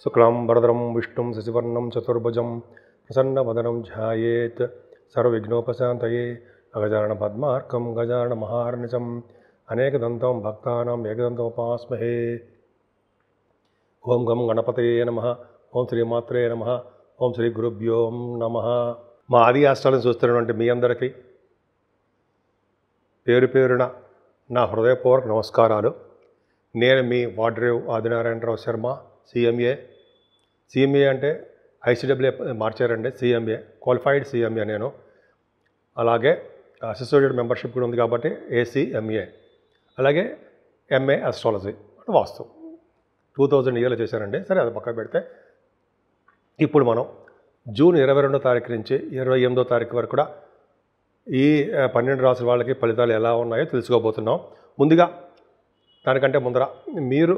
శుక్లాంబరధరం విష్ణుం శశివర్ణం చతుర్భుజం ప్రసన్నవదనం ధ్యాయేత్ సర్వవిఘ్నోపశాంతయే అగజానన పద్మార్కం గజానన మహార్నిశం అనేకదంతం భక్తానాం ఏకదంతముపాస్మహే. ఓం గం గణపతయే నమః. ఓం శ్రీమాత్రే నమః. ఓం శ్రీ గురుభ్యో నమః. మా ఆది ఆస్ట్రాలను చూస్తున్నటువంటి మీ అందరికీ పేరు పేరున నా హృదయపూర్వక నమస్కారాలు. నేను మీ వాడ్రేవ్ ఆదినారాయణరావు శర్మ, సిఎంఏ అంటే ఐసిడబ్ల్యూ మార్చారండి, సిఎంఏ క్వాలిఫైడ్ సిఎంఏ నేను. అలాగే అసోసియేటెడ్ మెంబర్షిప్ కూడా ఉంది కాబట్టి ఏసీఎంఏ. అలాగే ఎంఏ ఆస్ట్రాలజీ అంటే వాస్తు 2000 ఇయర్లో చేశానండి. సరే, అది పక్కన పెడితే ఇప్పుడు మనం జూన్ 22వ తారీఖు నుంచి 28వ తారీఖు వరకు కూడా ఈ 12 రాసుల వాళ్ళకి ఫలితాలు ఎలా ఉన్నాయో తెలుసుకోబోతున్నాం. ముందుగా దానికంటే ముందర మీరు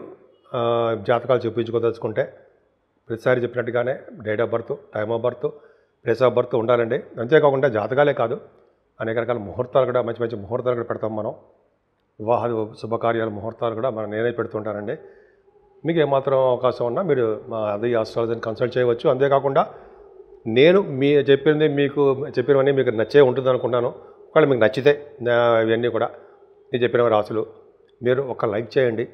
జాతకాలు చూపించుకోదలుచుకుంటే ప్రతిసారి చెప్పినట్టుగానే date of birth, time of birth, place of birth ఉండాలండి. అంతేకాకుండా జాతకాలే కాదు, అనేక రకాల ముహూర్తాలు కూడా, మంచి మంచి ముహూర్తాలు కూడా పెడతాం మనం. వివాహ శుభకార్యాల ముహూర్తాలు కూడా నేనే పెడుతుంటానండి. మీకు ఏమాత్రం అవకాశం ఉన్నా మీరు మా అది ఆస్ట్రాలజీని కన్సల్ట్ చేయవచ్చు. అంతేకాకుండా నేను చెప్పినవన్నీ మీకు నచ్చే ఉంటుంది అనుకుంటాను. ఒకవేళ మీకు నచ్చితే ఇవన్నీ కూడా నేను చెప్పిన రాసులు మీరు ఒక లైక్ చేయండి,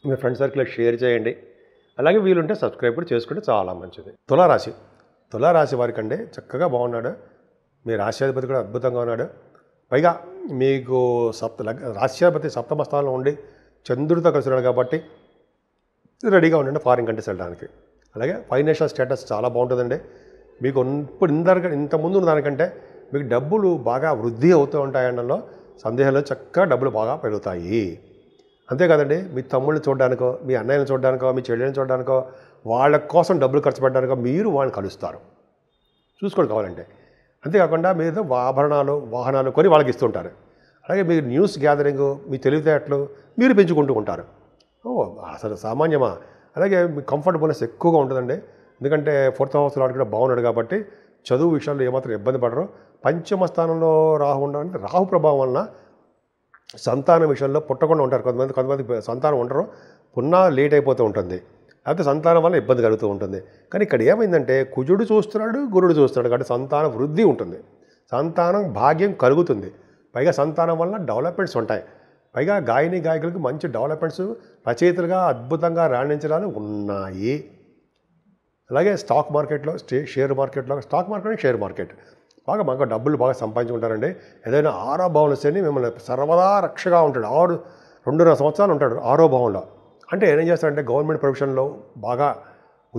మీ ఫ్రెండ్ సర్కిల్కి షేర్ చేయండి. అలాగే వీలుంటే సబ్స్క్రైబ్ కూడా చేసుకుంటే చాలా మంచిది. తులారాశి వారికి అండి చక్కగా బాగున్నాడు. మీ రాశ్యాధిపతి కూడా అద్భుతంగా ఉన్నాడు. పైగా మీకు రాశ్యాధిపతి సప్తమ స్థానంలో ఉండి చంద్రుడితో కలిసి ఉన్నాడు కాబట్టి రెడీగా ఉండండి ఫారిన్ కంట్రీస్ వెళ్ళడానికి. అలాగే ఫైనాన్షియల్ స్టేటస్ చాలా బాగుంటుందండి. మీకు ఇంతకుముందు ఉన్న దానికంటే మీకు డబ్బులు బాగా వృద్ధి అవుతూ ఉంటాయనడంలో సందేహంలో చక్కగా డబ్బులు బాగా పెరుగుతాయి. అంతేకాదండి, మీ తమ్ముళ్ళని చూడడానికో, మీ అన్నయ్యని చూడడానికో, మీ చెల్లెని చూడడానికో, వాళ్ళ కోసం డబ్బులు ఖర్చు పెట్టడానికో మీరు వాళ్ళని కలుస్తారు. చూసుకోండి కావాలంటే. అంతేకాకుండా మీరు ఆభరణాలు, వాహనాలు కొని వాళ్ళకి ఇస్తుంటారు. అలాగే మీరు న్యూస్ గ్యాదరింగ్, మీ తెలివితేటలు మీరు పెంచుకుంటూ ఉంటారు. అసలు సామాన్యమా? అలాగే మీ కంఫర్టబుల్నెస్ ఎక్కువగా ఉంటుందండి. ఎందుకంటే 4th హౌస్ లాడ్ కూడా బాగున్నాడు కాబట్టి చదువు విషయాల్లో ఏమాత్రం ఇబ్బంది పడరు. పంచమ స్థానంలో రాహు ఉండడం, రాహు ప్రభావం వలన సంతానం విషయంలో పుట్టకుండా ఉంటారు. కొంతమంది సంతానం ఉండరు, పున్నా లేట్ అయిపోతూ ఉంటుంది. లేకపోతే సంతానం వల్ల ఇబ్బంది కలుగుతూ ఉంటుంది. కానీ ఇక్కడ ఏమైందంటే కుజుడు చూస్తున్నాడు, గురుడు చూస్తున్నాడు కాబట్టి సంతాన వృద్ధి ఉంటుంది, సంతానం భాగ్యం కలుగుతుంది. పైగా సంతానం వలన డెవలప్మెంట్స్ ఉంటాయి. పైగా గాయకులకు మంచి డెవలప్మెంట్స్, రచయితలుగా అద్భుతంగా రాణించడానికి ఉన్నాయి. అలాగే స్టాక్ మార్కెట్లో, షేర్ మార్కెట్ బాగా డబ్బులు బాగా సంపాదించుకుంటారండి. ఏదైనా 6వ భావంలో శని మిమ్మల్ని సర్వదా రక్షగా ఉంటాడు. 2.5 సంవత్సరాలు ఉంటాడు 6వ భావంలో. అంటే ఏం చేస్తాడంటే గవర్నమెంట్ ప్రొఫెషన్లో బాగా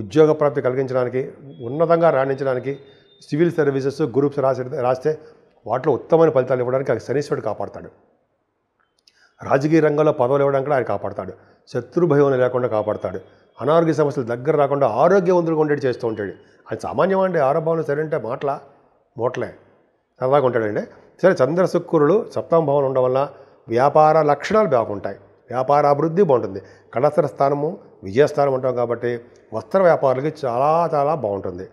ఉద్యోగ ప్రాప్తి కలిగించడానికి, ఉన్నతంగా రాణించడానికి, సివిల్ సర్వీసెస్ గ్రూప్స్ రాస్తే వాటిలో ఉత్తమమైన ఫలితాలు ఇవ్వడానికి అది శనీశ్వరుడు కాపాడతాడు. రాజకీయ రంగంలో పదవులు ఇవ్వడానికి కూడా ఆయన కాపాడతాడు. శత్రు భయం లేకుండా కాపాడతాడు. అనారోగ్య సమస్యలు దగ్గర రాకుండా ఆరోగ్యవంతులుగా ఉండేది చేస్తూ ఉంటాడు. అది సామాన్యం అండి. 6వ భావంలో సరే అంటే మోట్లే సరదాగా ఉంటాడండి. సరే, చంద్రశుక్రులు సప్తమ భావం ఉండడం వల్ల వ్యాపార లక్షణాలు బాగుంటాయి, వ్యాపార అభివృద్ధి బాగుంటుంది. కళాస్థర స్థానము విజయస్థానం ఉంటాం కాబట్టి వస్త్ర వ్యాపారులకి చాలా చాలా బాగుంటుంది.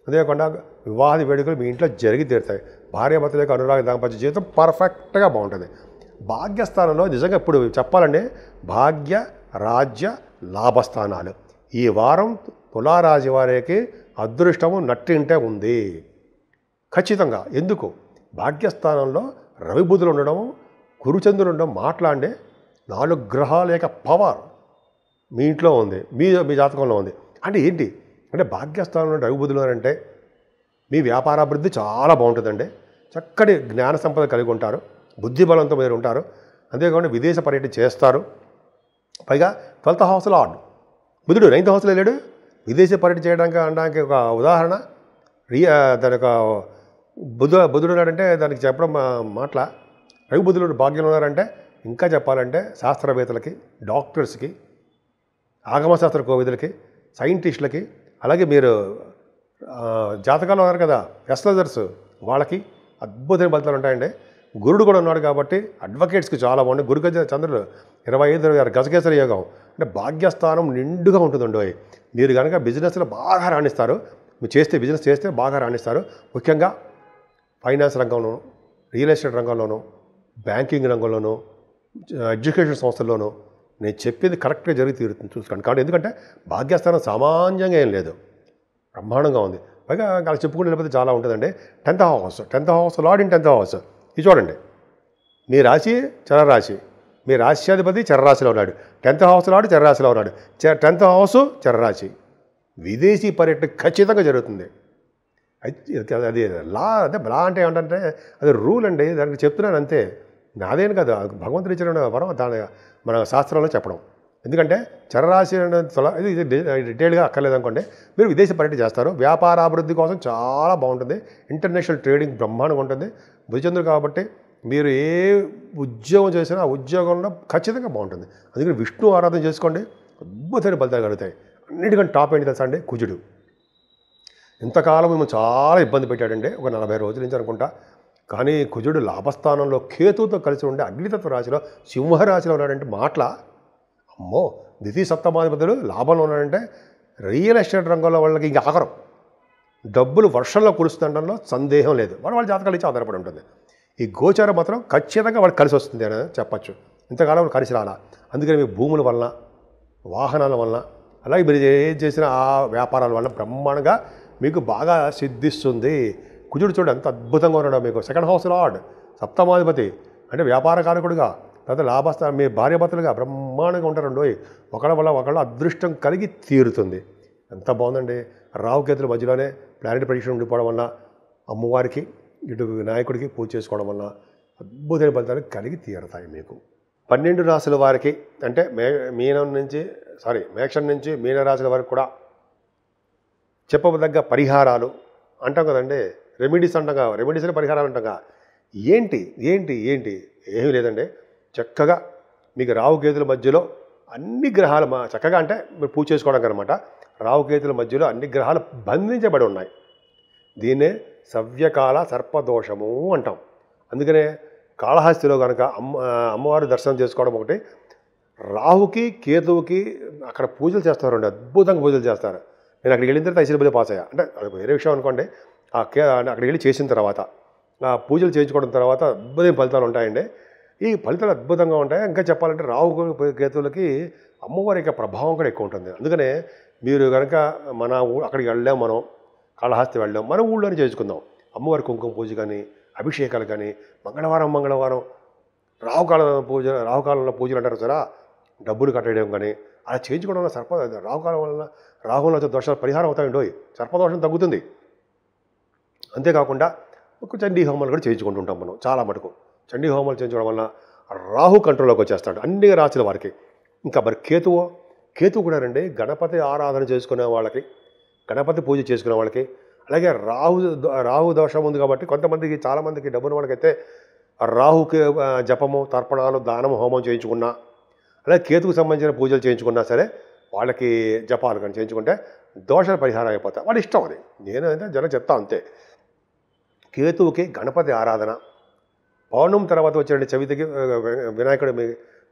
అంతేకాకుండా వివాహ వేడుకలు మీ ఇంట్లో జరిగి తీరుతాయి. భార్యాభర్తల యొక్క అనురాగ దాంపత్య జీవితం పర్ఫెక్ట్గా బాగుంటుంది. భాగ్యస్థానంలో నిజంగా ఇప్పుడు చెప్పాలంటే భాగ్య, రాజ్య, లాభస్థానాలు ఈ వారం తులారాశి వారికి అదృష్టము నట్టింటే ఉంది ఖచ్చితంగా. ఎందుకు? భాగ్యస్థానంలో రవి బుధులు ఉండడం, గురుచంద్రులు ఉండడం, మాట్లాడే 4 గ్రహాల యొక్క పవర్ మీ ఇంట్లో ఉంది, మీ జాతకంలో ఉంది. అంటే ఏంటి అంటే భాగ్యస్థానంలో రవి బుధులు అంటే మీ వ్యాపారాభివృద్ధి చాలా బాగుంటుందండి. చక్కటి జ్ఞాన సంపద కలిగి ఉంటారు, బుద్ధి బలంతో మీరు ఉంటారు. అంతేకాకుండా విదేశ పర్యటన చేస్తారు. పైగా 12th హౌస్ లార్డ్ బుధుడు 9th హౌస్లో వెళ్ళాడు. విదేశీ పర్యటన అనడానికి ఒక ఉదాహరణ దాని యొక్క బుధుడు ఉన్నాడంటే దానికి చెప్పడం మాటల. రవి బుధుడు భాగ్యంలో ఉన్నారంటే ఇంకా చెప్పాలంటే శాస్త్రవేత్తలకి, డాక్టర్స్కి, ఆగమశాస్త్ర కోవిదులకి, సైంటిస్టులకి, అలాగే మీరు జాతకాలు ఉన్నారు కదా ఎస్ట్రాలజర్స్, వాళ్ళకి అద్భుతమైన ఫలితాలు ఉంటాయండి. గురుడు కూడా ఉన్నాడు కాబట్టి అడ్వకేట్స్కి చాలా బాగుంది. చంద్రుడు 25 గజకేసరి యోగం అంటే భాగ్యస్థానం నిండుగా ఉంటుందండి. మీరు కనుక బిజినెస్లో బాగా రాణిస్తారు, మీరు బిజినెస్ చేస్తే బాగా రాణిస్తారు. ముఖ్యంగా ఫైనాన్స్ రంగంలోనూ, రియల్ ఎస్టేట్ రంగంలోనూ, బ్యాంకింగ్ రంగంలోనూ, ఎడ్యుకేషన్ సంస్థల్లోనూ నేను చెప్పింది కరెక్ట్గా జరిగి తీరుతుంది చూసుకోండి. కాబట్టి ఎందుకంటే భాగ్యస్థానం సామాన్యంగా ఏం లేదు, బ్రహ్మాండంగా ఉంది. పైగా అలా చెప్పుకుంటే లేకపోతే చాలా ఉంటుందండి. 10th house lord in 10th house. ఇది చూడండి, మీ రాశి చరరాశి, మీ రాశ్యాధిపతి చరరాశిలో ఉన్నాడు, 10th హౌస్ లార్డ్ చరరాశిలో ఉన్నాడు, 10th హౌస్ చరరాశి. విదేశీ పర్యటన ఖచ్చితంగా జరుగుతుంది. అది లా అంటే లా అంటే ఏంటంటే అది రూల్ అండి, దానికి చెప్తున్నాను అంతే, నాదేం కదా, భగవంతుడు ఇచ్చిన వరం దాని మన శాస్త్రంలో చెప్పడం. ఎందుకంటే చరరాశి ఇది డీటెయిల్గా అక్కర్లేదు అనుకోండి, మీరు విదేశీ పర్యటన చేస్తారు, వ్యాపారాభివృద్ధి కోసం చాలా బాగుంటుంది, ఇంటర్నేషనల్ ట్రేడింగ్ బ్రహ్మాండంగా ఉంటుంది. బుధచంద్రుడు కాబట్టి మీరు ఏ ఉద్యోగం చేసినా ఆ ఉద్యోగంలో ఖచ్చితంగా బాగుంటుంది. అందుకని విష్ణు ఆరాధన చేసుకోండి, అద్భుతమైన ఫలితాలు కలుగుతాయి. అన్నిటికంటే టాప్ ఏంటి తెలుసా అండి, కుజుడు. ఇంతకాలం మేము చాలా ఇబ్బంది పెట్టాడండి, ఒక 40 రోజుల నుంచి అనుకుంటా. కానీ కుజుడు లాభస్థానంలో కేతువుతో కలిసి ఉండే అగ్నితత్వ రాశిలో సింహరాశిలో ఉన్నాడంటే మాటల అమ్మో, ద్వితీయ సప్తమాధిపతులు లాభంలో ఉన్నాడంటే రియల్ ఎస్టేట్ రంగంలో వాళ్ళకి ఇంకా ఆఖరం డబ్బులు వర్షంలో కురుస్తుండడంలో సందేహం లేదు. వాళ్ళ జాతకాలు ఇచ్చి ఆధారపడి ఉంటుంది. ఈ గోచారం మాత్రం ఖచ్చితంగా వాళ్ళకి కలిసి వస్తుంది అని చెప్పచ్చు. ఇంతకాలం కలిసి రాలా. అందుకని మీ భూముల వలన, వాహనాల వలన, అలాగే మీరు ఏం చేసిన ఆ వ్యాపారాల వలన బ్రహ్మాండంగా మీకు బాగా సిద్ధిస్తుంది. కుజుడు చూడండి ఎంత అద్భుతంగా ఉన్నాడో మీకు. 2nd హౌస్ లార్డ్, సప్తమాధిపతి అంటే వ్యాపార కారకుడుగా, తర్వాత లాభస్థానం మీ భార్యాభర్తలుగా బ్రహ్మాండంగా ఉంటారండి. ఒకళ్ళ వల్ల ఒకళ్ళు అదృష్టం కలిగి తీరుతుంది. ఎంత బాగుందండి. రాహుకేతుల మధ్యలోనే ప్లానెట్ ప్రొజిషన్ ఉండిపోవడం వల్ల అమ్మవారికి ఇటు వినాయకుడికి పూజ చేసుకోవడం వల్ల అద్భుతమైన ఫలితాలు కలిగి తీరుతాయి మీకు. 12 రాశుల వారికి అంటే మేషం నుంచి మీనరాశుల వరకు కూడా చెప్పదగ్గ పరిహారాలు అంటాం కదండి, రెమెడీస్ అంటాం, రెమెడీస్ అనే పరిహారాలు అంటాం. ఏంటి ఏంటి ఏంటి ఏమీ లేదండి. చక్కగా మీకు రాహుకేతుల మధ్యలో అన్ని గ్రహాలు చక్కగా అంటే మీరు పూజ చేసుకోవడానికి అనమాట. రాహుకేతుల మధ్యలో అన్ని గ్రహాలు బంధించబడి ఉన్నాయి. దీన్నే సవ్యకాల సర్పదోషము అంటాం. అందుకనే కాళహస్తిలో కనుక అమ్మవారి దర్శనం చేసుకోవడం ఒకటి, రాహుకి కేతువుకి అక్కడ పూజలు చేస్తారండి, అద్భుతంగా పూజలు చేస్తారు. నేను అక్కడికి వెళ్ళిన తర్వాత ఐశ్వర్య పాస్ అయ్యా. అంటే అది వేరే విషయం అనుకోండి. అక్కడికి వెళ్ళి చేసిన తర్వాత ఆ పూజలు చేయించుకోవడం తర్వాత అద్భుతమైన ఫలితాలు ఉంటాయండి. ఈ ఫలితాలు అద్భుతంగా ఉంటాయి. ఇంకా చెప్పాలంటే రాహు కేతువులకి అమ్మవారి యొక్క ప్రభావం కూడా ఎక్కువ ఉంటుంది. అందుకనే మీరు కనుక అక్కడికి వెళ్ళాం, మనం కాళహస్తి వెళ్ళాం, మన ఊళ్ళోనే చేసుకుందాం. అమ్మవారి కుంకుమ పూజ కానీ, అభిషేకాలు కానీ, మంగళవారం రాహుకాలంలో పూజలు అంటారు సరే, డబ్బులు కట్టడం కానీ అలా చేయించుకోవడం వల్ల రాహుకాలం వల్ల రాహువుల వచ్చే దోషాలు పరిహారం అవుతాయండి. సర్పదోషం తగ్గుతుంది. అంతేకాకుండా చండీ హోమాలు కూడా చేయించుకుంటూ ఉంటాం మనం చాలా మటుకు. చండీ హోమాలు చేయించుకోవడం వల్ల రాహు కంట్రోల్లోకి వచ్చేస్తాడు అన్ని రాశుల వారికి. ఇంకా మరి కేతువు కూడా రండి, గణపతి ఆరాధన చేసుకునే వాళ్ళకి, గణపతి పూజ చేసుకునే వాళ్ళకి, అలాగే రాహు దోషం ఉంది కాబట్టి కొంతమందికి, చాలామందికి డబ్బున్న వాళ్ళకైతే రాహుకి జపము, తర్పణాలు, దానము, హోమం చేయించుకున్నా, అలాగే కేతుకు సంబంధించిన పూజలు చేయించుకున్నా సరే వాళ్ళకి జపాలు కానీ చేయించుకుంటే దోషాల పరిహారం అయిపోతాయి. వాళ్ళ ఇష్టం అది. నేనైతే చెప్తా అంతే. కేతువుకి గణపతి ఆరాధన, పౌర్ణమి తర్వాత వచ్చే చవితికి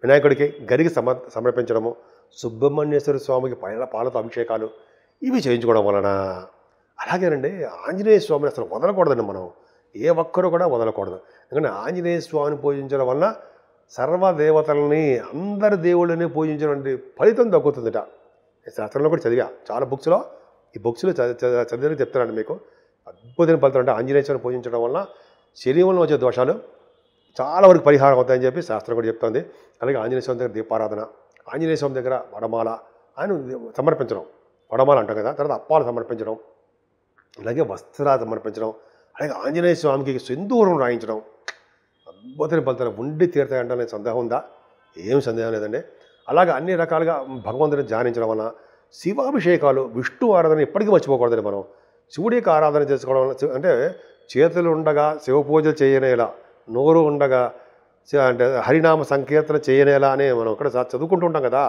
వినాయకుడికి గరికి సమర్పించడము, సుబ్రహ్మణ్యేశ్వర స్వామికి పాలతో అభిషేకాలు ఇవి చేయించుకోవడం వలన, అలాగేనండి ఆంజనేయ స్వామిని అసలు వదలకూడదండి. మనం ఏ ఒక్కరు కూడా వదలకూడదు. ఎందుకంటే ఆంజనేయ స్వామిని పూజించడం వల్ల సర్వదేవతలని, అందరి దేవుళ్ళని పూజించడం ఫలితం దక్కుతుందట. శాస్త్రంలో కూడా చదివా చాలా బుక్స్లో. ఈ బుక్స్లో చదివి చెప్తానండి మీకు. అద్భుతమైన ఫలితం అంటే ఆంజనేయ స్వామిని పూజించడం వల్ల శరీరంలో వచ్చే దోషాలు చాలా వరకు పరిహారం అవుతాయని చెప్పి శాస్త్రం కూడా చెప్తుంది. అలాగే ఆంజనేయ స్వామి దగ్గర దీపారాధన, ఆంజనేయ స్వామి దగ్గర వడమాల ఆయన సమర్పించడం, వడమాల అంటాం కదా, తర్వాత అప్పాలు సమర్పించడం, అలాగే వస్త్రాలు సమర్పించడం, అలాగే ఆంజనేయ స్వామికి సింధూరం రాయించడం, అద్భుతమైన ఫలితాలు ఉండి తీరుతాయంటే సందేహం ఉందా? ఏం సందేహం లేదండి. అలాగే అన్ని రకాలుగా భగవంతుని ధ్యానించడం వలన, శివాభిషేకాలు, విష్ణు ఆరాధన ఎప్పటికీ మర్చిపోకూడదండి. మనం శివుడి యొక్క ఆరాధన చేసుకోవడం వల్ల అంటే చేతులు ఉండగా శివ పూజలు చేయనేలా, నోరు ఉండగా అంటే హరినామ సంకీర్తన చేయనేలా అని మనం ఇక్కడ చదువుకుంటూ ఉంటాం కదా.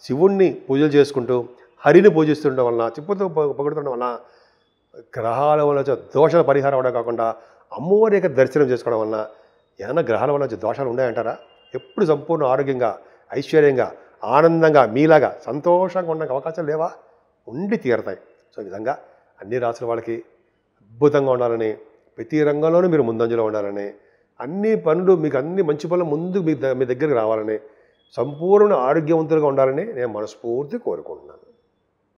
శివుణ్ణి పూజలు చేసుకుంటూ హరిని పూజిస్తుండడం వలన, చిప్పుతో పొగుడుతుండడం వలన గ్రహాల వల్ల వచ్చే దోషాల పరిహారం అవడం కాకుండా అమ్మవారి యొక్క దర్శనం చేసుకోవడం వలన ఏమైనా గ్రహాల వల్ల వచ్చే దోషాలు ఉన్నాయంటారా? ఎప్పుడు సంపూర్ణ ఆరోగ్యంగా, ఐశ్వర్యంగా, ఆనందంగా, మీలాగా సంతోషంగా ఉండడానికి అవకాశాలు లేవా? ఉండి తీరతాయి. సో ఈ విధంగా అన్ని రాసుల వాళ్ళకి అద్భుతంగా ఉండాలని, ప్రతి రంగంలోనూ మీరు ముందంజలో ఉండాలని, అన్ని పనులు మీకు అన్ని మంచి పనులు ముందు మీ దగ్గరికి రావాలని, సంపూర్ణ ఆరోగ్యవంతులుగా ఉండాలని నేను మనస్ఫూర్తి కోరుకుంటున్నాను.